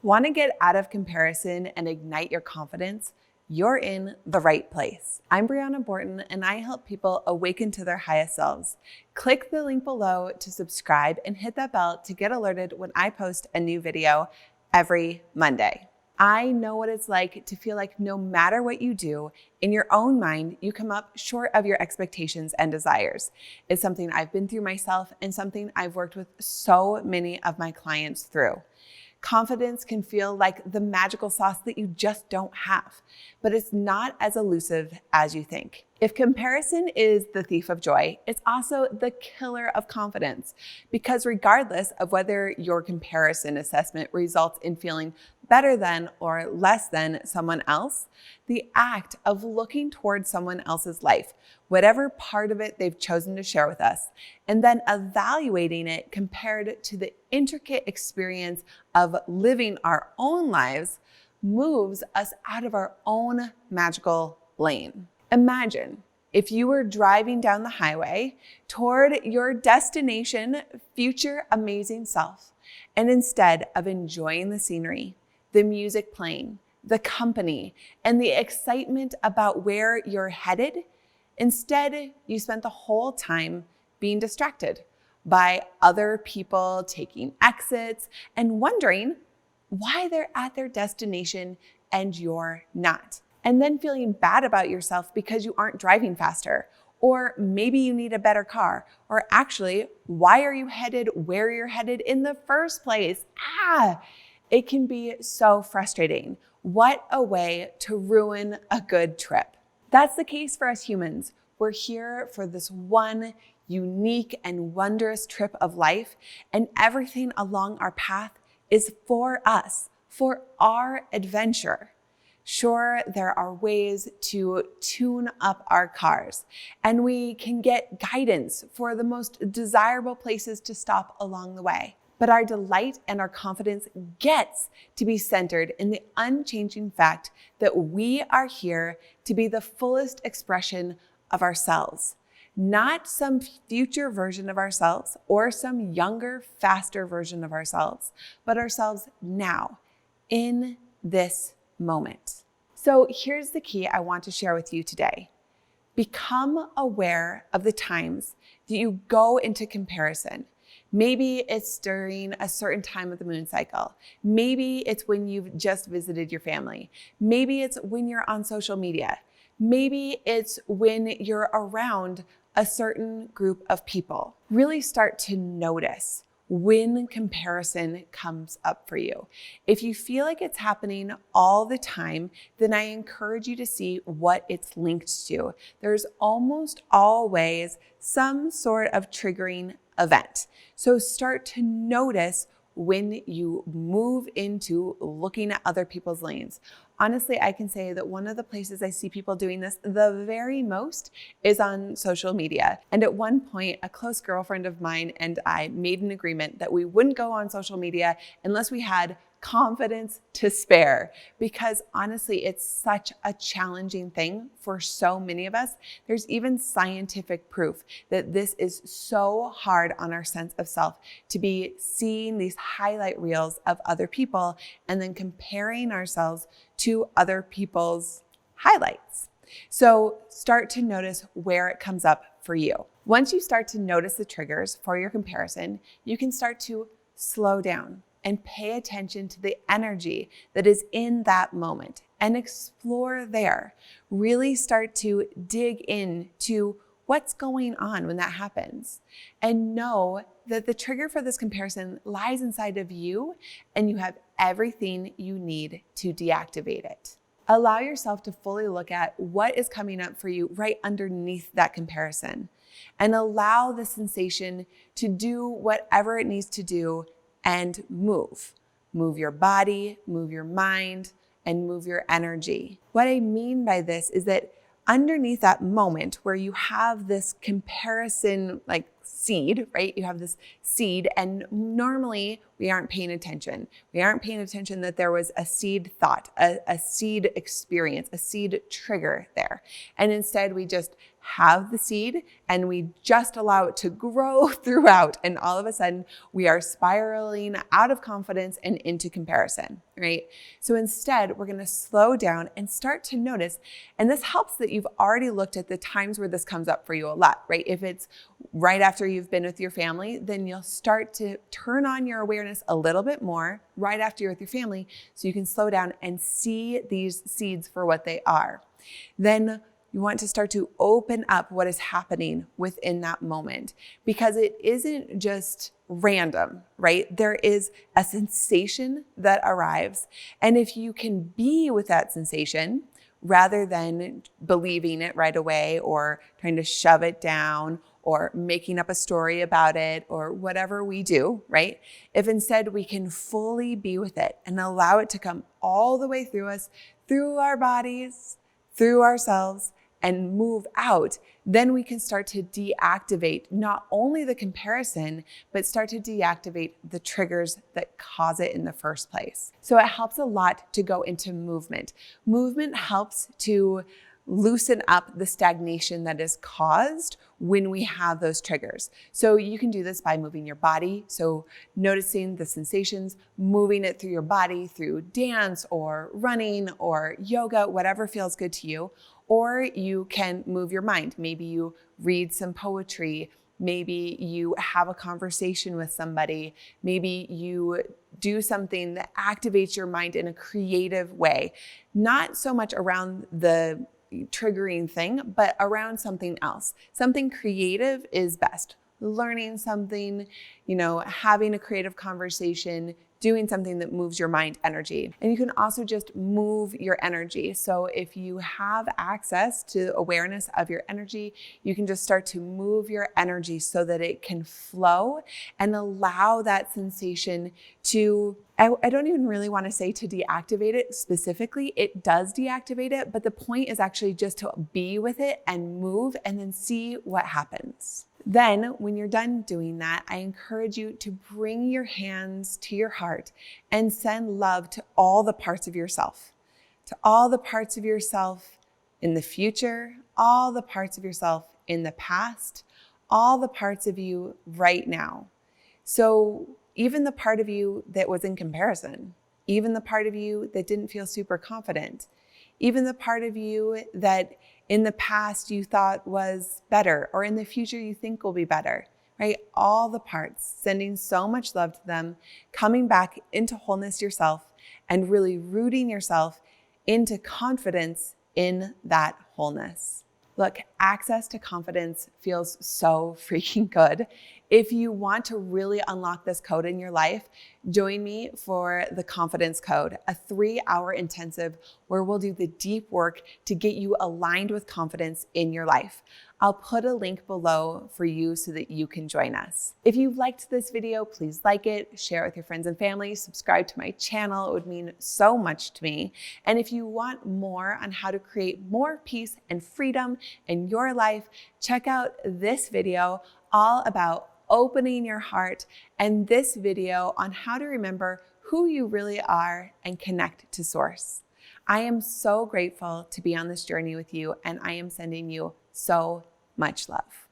Want to get out of comparison and ignite your confidence? You're in the right place. I'm Briana Borten, and I help people awaken to their highest selves. Click the link below to subscribe and hit that bell to get alerted when I post a new video every Monday. I know what it's like to feel like no matter what you do, in your own mind, you come up short of your expectations and desires. It's something I've been through myself and something I've worked with so many of my clients through. Confidence can feel like the magical sauce that you just don't have, but it's not as elusive as you think. If comparison is the thief of joy, it's also the killer of confidence, because regardless of whether your comparison assessment results in feeling better than or less than someone else, the act of looking towards someone else's life, whatever part of it they've chosen to share with us, and then evaluating it compared to the intricate experience of living our own lives moves us out of our own magical lane. Imagine if you were driving down the highway toward your destination, future amazing self, and instead of enjoying the scenery, the music playing, the company, and the excitement about where you're headed, instead you spent the whole time being distracted by other people taking exits and wondering why they're at their destination and you're not. And then feeling bad about yourself because you aren't driving faster, or maybe you need a better car, or actually, why are you headed where you're headed in the first place? It can be so frustrating. What a way to ruin a good trip. That's the case for us humans. We're here for this one unique and wondrous trip of life, and everything along our path is for us, for our adventure. Sure, there are ways to tune up our cars, and we can get guidance for the most desirable places to stop along the way. But our delight and our confidence gets to be centered in the unchanging fact that we are here to be the fullest expression of ourselves, not some future version of ourselves or some younger, faster version of ourselves, but ourselves now, in this moment. So here's the key I want to share with you today. Become aware of the times that you go into comparison. Maybe it's during a certain time of the moon cycle. Maybe it's when you've just visited your family. Maybe it's when you're on social media. Maybe it's when you're around a certain group of people. Really start to notice when comparison comes up for you. If you feel like it's happening all the time, then I encourage you to see what it's linked to. There's almost always some sort of triggering event. So start to notice when you move into looking at other people's lanes. Honestly, I can say that one of the places I see people doing this the very most is on social media. And at one point, a close girlfriend of mine and I made an agreement that we wouldn't go on social media unless we had confidence to spare, because honestly, it's such a challenging thing for so many of us. There's even scientific proof that this is so hard on our sense of self, to be seeing these highlight reels of other people and then comparing ourselves to other people's highlights. So start to notice where it comes up for you. Once you start to notice the triggers for your comparison, you can start to slow down and pay attention to the energy that is in that moment and explore there. Really start to dig into what's going on when that happens, and know that the trigger for this comparison lies inside of you, and you have everything you need to deactivate it. Allow yourself to fully look at what is coming up for you right underneath that comparison, and allow the sensation to do whatever it needs to do and move. Move your body, move your mind, and move your energy. What I mean by this is that underneath that moment where you have this comparison, like seed, right? You have this seed, and normally we aren't paying attention. We aren't paying attention that there was a seed thought, a seed experience, a seed trigger there. And instead we just have the seed and we just allow it to grow throughout. And all of a sudden we are spiraling out of confidence and into comparison, right? So instead we're going to slow down and start to notice. And this helps that you've already looked at the times where this comes up for you a lot, right? If it's right after you've been with your family, then you'll start to turn on your awareness a little bit more right after you're with your family, so you can slow down and see these seeds for what they are. Then you want to start to open up what is happening within that moment, because it isn't just random, right? There is a sensation that arrives. And if you can be with that sensation rather than believing it right away or trying to shove it down or making up a story about it or whatever we do, right? If instead we can fully be with it and allow it to come all the way through us, through our bodies, through ourselves, and move out, then we can start to deactivate not only the comparison, but start to deactivate the triggers that cause it in the first place. So it helps a lot to go into movement. Movement helps to loosen up the stagnation that is caused when we have those triggers. So you can do this by moving your body. So noticing the sensations, moving it through your body through dance or running or yoga, whatever feels good to you. Or you can move your mind. Maybe you read some poetry. Maybe you have a conversation with somebody. Maybe you do something that activates your mind in a creative way. Not so much around the triggering thing, but around something else. Something creative is best. Learning something, having a creative conversation, doing something that moves your mind energy. And you can also just move your energy. So if you have access to awareness of your energy, you can just start to move your energy so that it can flow and allow that sensation to, I don't even really want to say to deactivate it specifically. It does deactivate it, but the point is actually just to be with it and move and then see what happens. Then when you're done doing that, I encourage you to bring your hands to your heart and send love to all the parts of yourself, in the future, all the parts of yourself in the past, all the parts of you right now. So even the part of you that was in comparison, even the part of you that didn't feel super confident, even the part of you that in the past you thought was better, or in the future you think will be better, right? All the parts, sending so much love to them, coming back into wholeness yourself, and really rooting yourself into confidence in that wholeness. Look, access to confidence feels so freaking good. If you want to really unlock this code in your life, join me for the Confidence Code, a 3-hour intensive where we'll do the deep work to get you aligned with confidence in your life. I'll put a link below for you so that you can join us. If you liked this video, please like it, share it with your friends and family, subscribe to my channel. It would mean so much to me. And if you want more on how to create more peace and freedom in your life, check out this video all about opening your heart, and this video on how to remember who you really are and connect to Source. I am so grateful to be on this journey with you, and I am sending you so much love.